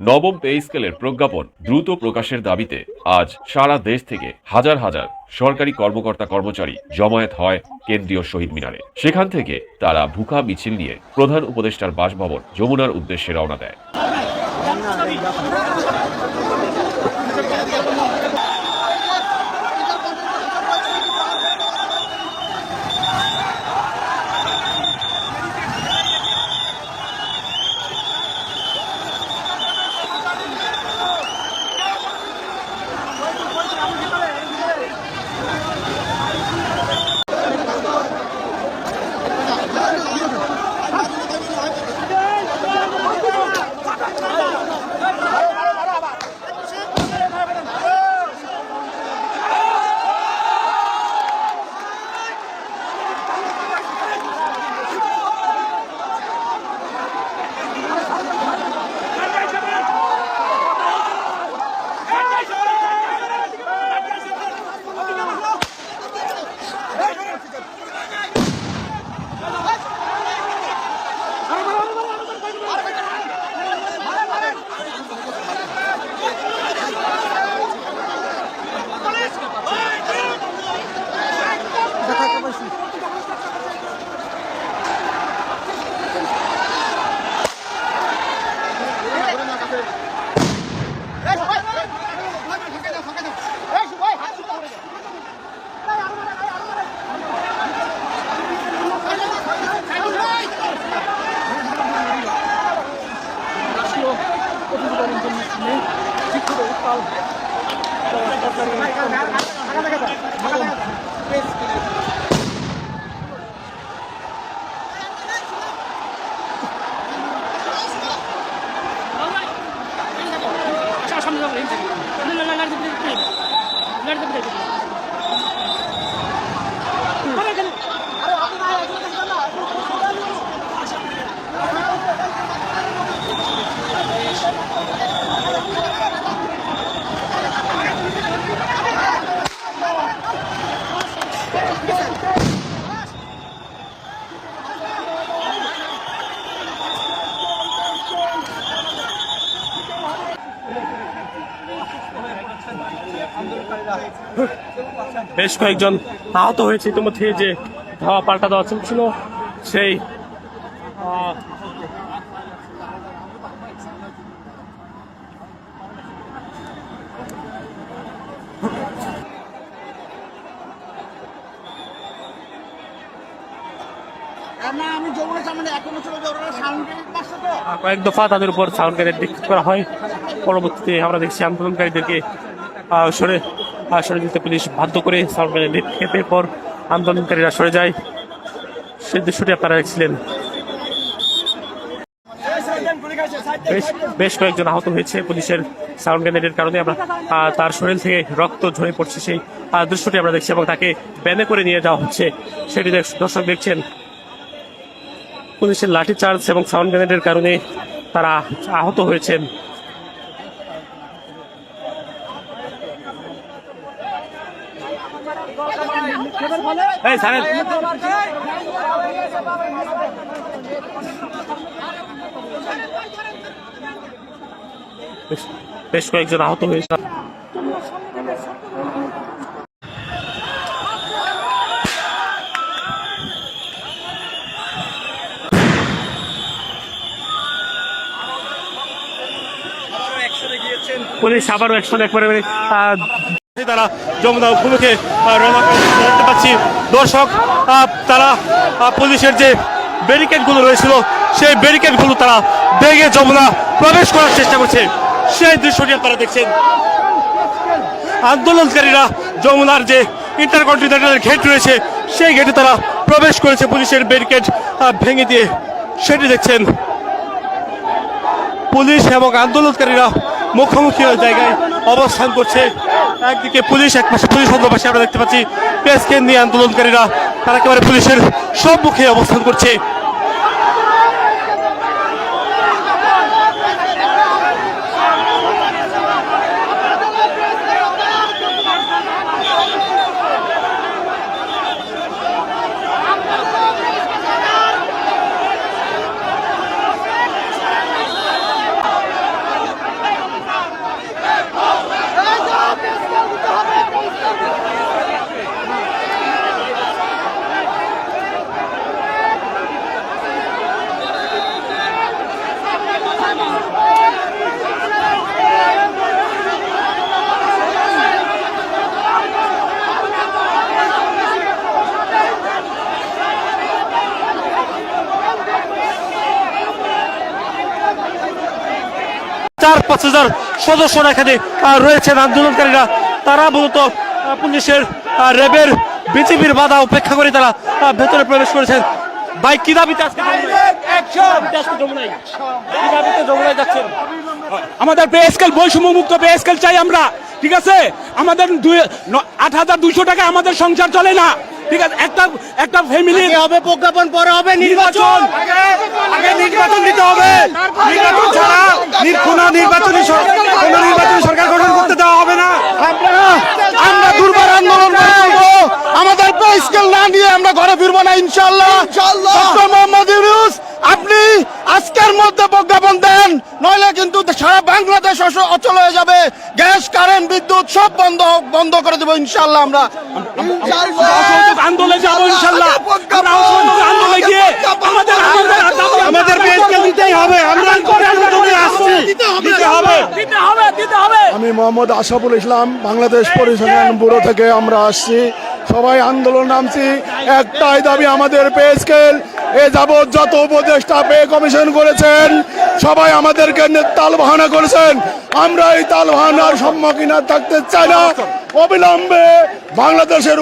নবম পে স্কেলের প্রজ্ঞাপন দ্রুত প্রকাশের দাবিতে আজ সারা দেশ থেকে হাজার হাজার সরকারি কর্মকর্তা কর্মচারী জমায়েত হয় কেন্দ্রীয় শহীদ মিনারে। সেখান থেকে তারা ভুখা মিছিল নিয়ে প্রধান উপদেষ্টার বাসভবন যমুনার উদ্দেশ্যে রওনা দেয়। বেশ কয়েকজন আহত হয়েছে ইতিমধ্যে। যে ধাওয়া পাল্টা দেওয়া চলছিল সেই কয়েক দফা তাদের উপর সাউন্ড গ্রেনেড নিক্ষেপ করা হয়। পরবর্তীতে আমরা দেখছি আন্দোলনকারীদেরকে সরে দিতে পুলিশ বাধ্য করে সাউন্ড গ্রেনেড নিক্ষেপের পর আন্দোলনকারীরা সরে যায়। সেই দৃশ্যটি আপনারা দেখছিলেন। বেশ কয়েকজন আহত হয়েছে পুলিশের সাউন্ড গ্রেনেডের কারণে। আমরা তার শরীর থেকে রক্ত ঝরে পড়ছে সেই দৃশ্যটি আমরা দেখছি এবং তাকে ব্যানে করে নিয়ে যাওয়া হচ্ছে সেটি দর্শক দেখছেন। পুলিশের লাঠিচার্জ এবং সাউন্ড গ্রেনেডের কারণে তারা আহত হয়েছেন। বেশ কয়েকজন আহত হয়েছে। পুলিশ আবারও অ্যাকশন একবারে তারা যমুনা উপমুখে রওনা করতে পারছি। দর্শক তারা পুলিশের যে ব্যারিকেডগুলো রয়েছিল সেই ব্যারিকেডগুলো তারা ভেঙে যমুনা প্রবেশ করার চেষ্টা করছে সেই দৃশ্যটি আপনারা দেখছেন। আন্দোলনকারীরা যমুনার যে ইন্টারকন্টিনেন্টাল গেট রয়েছে সেই গেটে তারা প্রবেশ করেছে পুলিশের ব্যারিকেড ভেঙে দিয়ে সেটি দেখছেন। পুলিশ এবং আন্দোলনকারীরা মুখোমুখি জায়গায় অবস্থান করছে। একদিকে পুলিশ, এক পাশে পুলিশ, অন্য পাশে আমরা দেখতে পাচ্ছি প্রেসকে নিয়ে আন্দোলনকারীরা তারা একেবারে পুলিশের সম্মুখে অবস্থান করছে। 4-5 হাজার সদস্যরা এখানে রয়েছেন আন্দোলনকারীরা। তারা মূলত পুলিশের র্যাবের বিজিবির বাধা উপেক্ষা করে তারা ভেতরে প্রবেশ করেছেন। ভাই কি দাবিতে আজকে যমুনায় যাচ্ছেন? আমাদের পে স্কেল বৈষম্য মুক্ত পে স্কেল চাই আমরা, ঠিক আছে? আমাদের 8,200 টাকা আমাদের সংসার চলে না, ঠিক আছে? একটা ফ্যামিলি হবে প্রজ্ঞাপন, পরে হবে নির্বাচন, আগে নির্বাচন দিতে হবে। নির্বাচন ছাড়া কোনো নির্বাচনী সরকার গঠন করতে দেওয়া হবে না। আমরা দুর্বার আন্দোলন করব। আমাদের পে স্কেল না নিয়ে আমরা ঘরে ফিরবো না ইনশাআল্লাহ। ডক্টর মোহাম্মদ ইউনূস, আপনি আজকের মধ্যে প্রজ্ঞাপন দেন, নইলে কিন্তু সারা বাংলাদেশ অচল হয়ে যাবে। গ্যাস, কারেন্ট, বিদ্যুৎ সব বন্ধ করে দেবো ইনশাআল্লাহ। আমরা আন্দোলনে যাবো ইনশাআল্লাহ। আমরা আন্দোলনে গিয়ে আমাদের পে স্কেল দিতেই হবে। আমরা আন্দোলনে আসছি, দিতে হবে। আমি মোহাম্মদ আশরাফুল ইসলাম, বাংলাদেশ পরিসংখ্যান ব্যুরো থেকে আমরা আসছি। সবাই আন্দোলন নামছি, একটাই দাবি আমাদের পে স্কেল। এ যাবৎ যত উপদেষ্টা পে কমিশন করেছেন সবাই আমাদেরকে তাল বাহানা করেছেন। আমরা এই তাল বাহানার সম্মুখীন আর থাকতে চাই না। অবিলম্বে বাংলাদেশের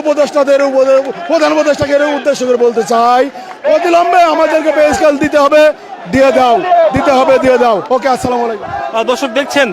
প্রধান উপদেষ্টাকে উদ্দেশ্য করে বলতে চাই, অবিলম্বে আমাদেরকে পে স্কেল দিতে হবে, দিয়ে দাও। ওকে, আসসালামু আলাইকুম। দর্শক দেখছেন